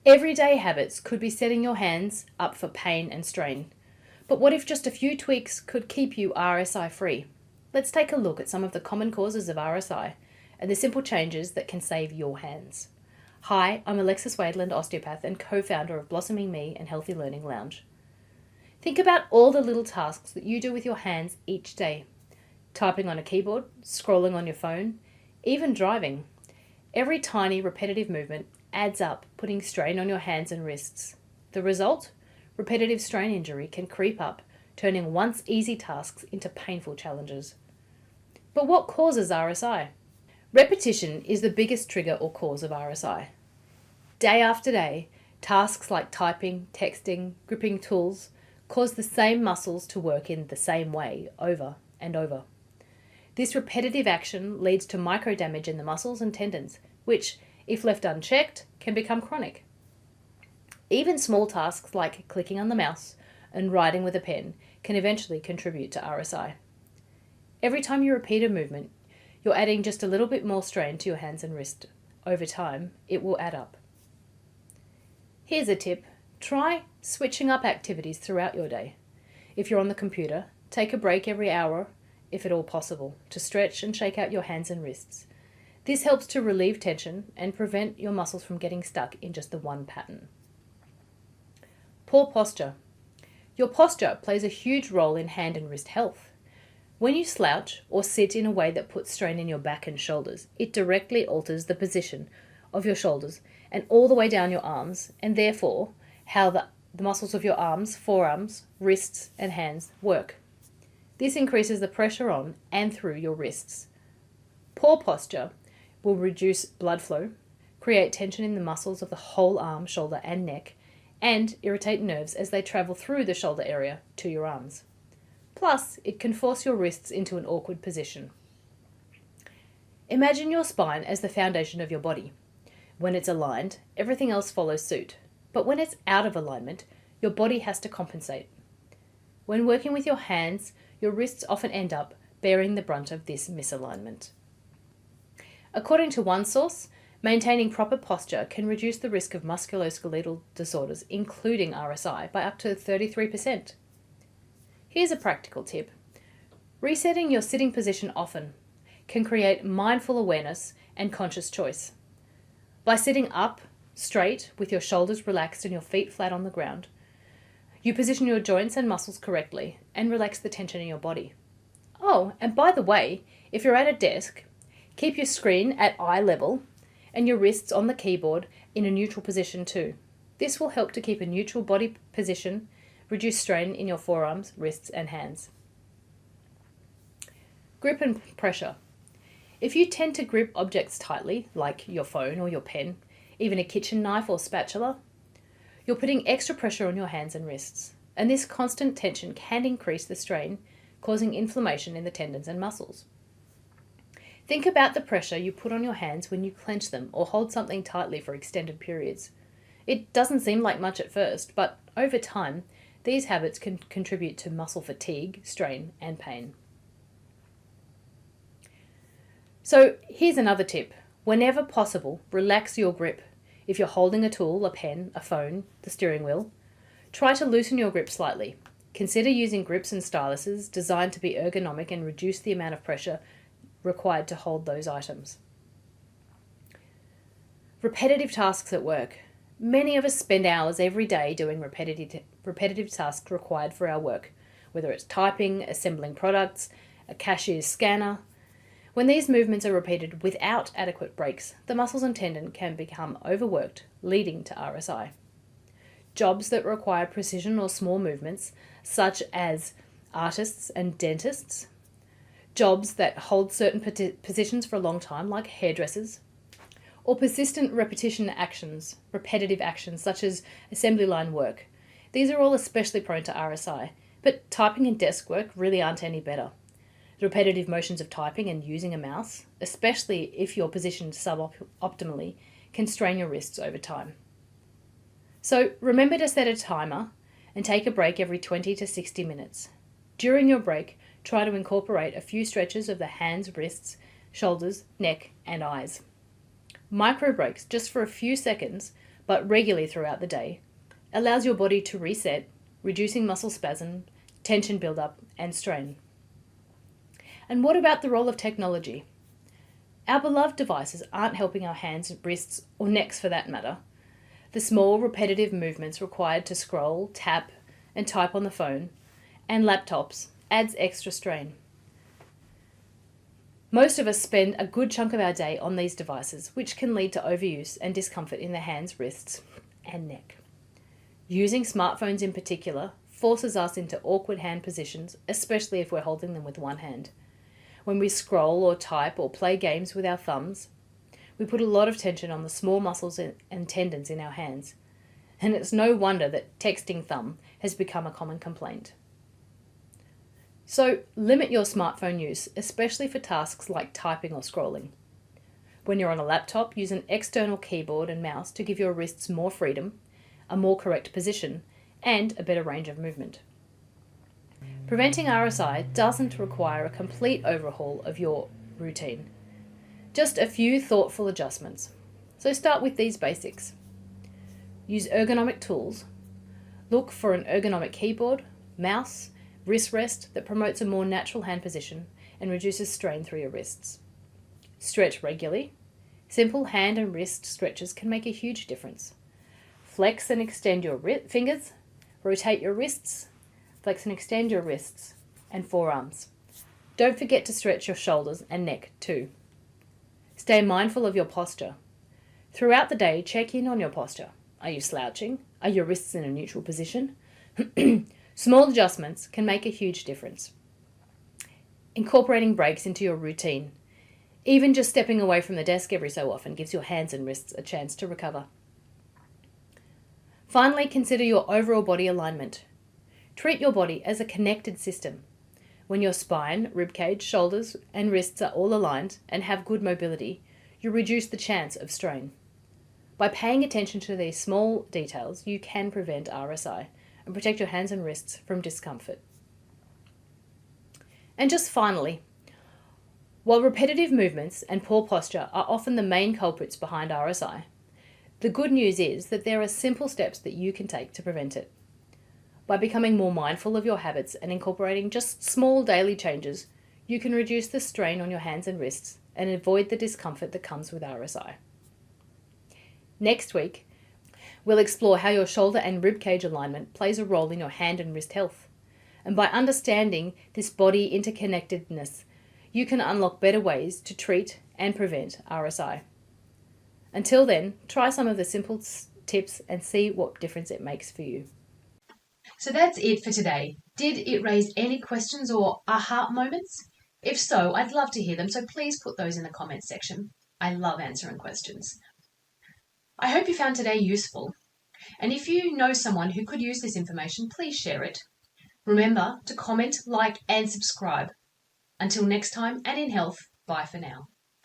Everyday habits could be setting your hands up for pain and strain. But what if just a few tweaks could keep you RSI free? Let's take a look at some of the common causes of RSI and the simple changes that can save your hands. Hi, I'm Alexis Weidland, osteopath and co-founder of BlossomingMe and Healthy Learning Lounge. Think about all the little tasks that you do with your hands each day. Typing on a keyboard, scrolling on your phone, even driving. Every tiny repetitive movement adds up, putting strain on your hands and wrists. The result? Repetitive strain injury can creep up, turning once easy tasks into painful challenges. But what causes RSI? Repetition is the biggest trigger or cause of RSI. Day after day, tasks like typing, texting, gripping tools cause the same muscles to work in the same way over and over. This repetitive action leads to micro damage in the muscles and tendons, which, if left unchecked, can become chronic. Even small tasks like clicking on the mouse and writing with a pen can eventually contribute to RSI. Every time you repeat a movement, you're adding just a little bit more strain to your hands and wrist. Over time, it will add up. Here's a tip. Try switching up activities throughout your day. If you're on the computer, take a break every hour, if at all possible, to stretch and shake out your hands and wrists. This helps to relieve tension and prevent your muscles from getting stuck in just the one pattern. Poor posture. Your posture plays a huge role in hand and wrist health. When you slouch or sit in a way that puts strain in your back and shoulders, it directly alters the position of your shoulders and all the way down your arms, and therefore how the muscles of your arms, forearms, wrists, and hands work. This increases the pressure on and through your wrists. Poor posture will reduce blood flow, create tension in the muscles of the whole arm, shoulder, and neck, and irritate nerves as they travel through the shoulder area to your arms. Plus, it can force your wrists into an awkward position. Imagine your spine as the foundation of your body. When it's aligned, everything else follows suit. But when it's out of alignment, your body has to compensate. When working with your hands, your wrists often end up bearing the brunt of this misalignment. According to one source, maintaining proper posture can reduce the risk of musculoskeletal disorders, including RSI, by up to 33%. Here's a practical tip. Resetting your sitting position often can create mindful awareness and conscious choice. By sitting up, straight, with your shoulders relaxed and your feet flat on the ground, you position your joints and muscles correctly and relax the tension in your body. Oh, and by the way, if you're at a desk, keep your screen at eye level and your wrists on the keyboard in a neutral position too. This will help to keep a neutral body position, reduce strain in your forearms, wrists, and hands. Grip and pressure. If you tend to grip objects tightly, like your phone or your pen, even a kitchen knife or spatula, you're putting extra pressure on your hands and wrists, and this constant tension can increase the strain, causing inflammation in the tendons and muscles. Think about the pressure you put on your hands when you clench them or hold something tightly for extended periods. It doesn't seem like much at first, but over time, these habits can contribute to muscle fatigue, strain, and pain. So here's another tip. Whenever possible, relax your grip. If you're holding a tool, a pen, a phone, the steering wheel, try to loosen your grip slightly. Consider using grips and styluses designed to be ergonomic and reduce the amount of pressure required to hold those items. Repetitive tasks at work. Many of us spend hours every day doing repetitive tasks required for our work, whether it's typing, assembling products, a cashier's scanner. When these movements are repeated without adequate breaks, the muscles and tendon can become overworked, leading to RSI. Jobs that require precision or small movements, such as artists and dentists. Jobs that hold certain positions for a long time, like hairdressers. Or persistent repetitive actions such as assembly line work. These are all especially prone to RSI, but typing and desk work really aren't any better. The repetitive motions of typing and using a mouse, especially if you're positioned suboptimally, can strain your wrists over time. So remember to set a timer and take a break every 20 to 60 minutes. During your break, try to incorporate a few stretches of the hands, wrists, shoulders, neck, and eyes. Micro breaks, just for a few seconds, but regularly throughout the day, allows your body to reset, reducing muscle spasm, tension buildup, and strain. And what about the role of technology? Our beloved devices aren't helping our hands, wrists, or necks for that matter. The small, repetitive movements required to scroll, tap, and type on the phone and laptops adds extra strain. Most of us spend a good chunk of our day on these devices, which can lead to overuse and discomfort in the hands, wrists, and neck. Using smartphones in particular forces us into awkward hand positions, especially if we're holding them with one hand. When we scroll or type or play games with our thumbs, we put a lot of tension on the small muscles and tendons in our hands, and it's no wonder that texting thumb has become a common complaint. So limit your smartphone use, especially for tasks like typing or scrolling. When you're on a laptop, use an external keyboard and mouse to give your wrists more freedom, a more correct position, and a better range of movement. Preventing RSI doesn't require a complete overhaul of your routine. Just a few thoughtful adjustments. So start with these basics. Use ergonomic tools. Look for an ergonomic keyboard, mouse, wrist rest that promotes a more natural hand position and reduces strain through your wrists. Stretch regularly. Simple hand and wrist stretches can make a huge difference. Flex and extend your fingers. Rotate your wrists. Flex and extend your wrists and forearms. Don't forget to stretch your shoulders and neck too. Stay mindful of your posture. Throughout the day, check in on your posture. Are you slouching? Are your wrists in a neutral position? Small adjustments can make a huge difference. Incorporating breaks into your routine. Even just stepping away from the desk every so often gives your hands and wrists a chance to recover. Finally, consider your overall body alignment. Treat your body as a connected system. When your spine, ribcage, shoulders, and wrists are all aligned and have good mobility, you reduce the chance of strain. By paying attention to these small details, you can prevent RSI and protect your hands and wrists from discomfort. And just finally, while repetitive movements and poor posture are often the main culprits behind RSI, the good news is that there are simple steps that you can take to prevent it. By becoming more mindful of your habits and incorporating just small daily changes, you can reduce the strain on your hands and wrists and avoid the discomfort that comes with RSI. Next week, we'll explore how your shoulder and ribcage alignment plays a role in your hand and wrist health. And by understanding this body interconnectedness, you can unlock better ways to treat and prevent RSI. Until then, try some of the simple tips and see what difference it makes for you. So that's it for today. Did it raise any questions or aha moments? If so, I'd love to hear them, so please put those in the comments section. I love answering questions. I hope you found today useful. And if you know someone who could use this information, please share it. Remember to comment, like, and subscribe. Until next time, and in health, bye for now.